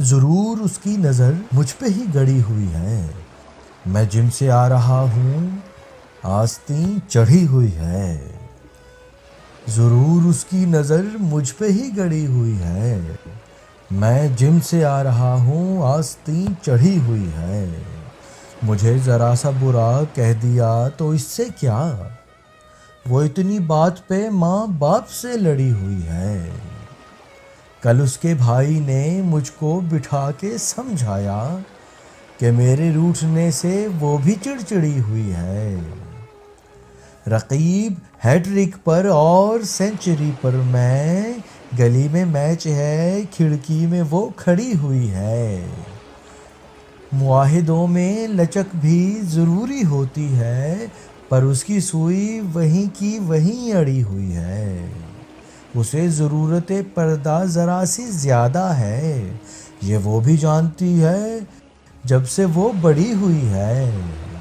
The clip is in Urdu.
ضرور اس کی نظر مجھ پہ ہی گڑی ہوئی ہے، میں جم سے آ رہا ہوں آستین چڑھی ہوئی ہے۔ ضرور اس کی نظر مجھ پہ ہی گڑی ہوئی ہے، میں جم سے آ رہا ہوں آستین چڑھی ہوئی ہے۔ مجھے ذرا سا برا کہہ دیا تو اس سے کیا، وہ اتنی بات پہ ماں باپ سے لڑی ہوئی ہے۔ کل اس کے بھائی نے مجھ کو بٹھا کے سمجھایا کہ میرے روٹھنے سے وہ بھی چڑچڑی ہوئی ہے۔ رقیب ہیٹرک پر اور سینچری پر، میں گلی میں میچ ہے کھڑکی میں وہ کھڑی ہوئی ہے۔ معاہدوں میں لچک بھی ضروری ہوتی ہے، پر اس کی سوئی وہیں کی وہیں اڑی ہوئی ہے۔ اسے ضرورت پردہ ذرا سی زیادہ ہے، یہ وہ بھی جانتی ہے جب سے وہ بڑی ہوئی ہے۔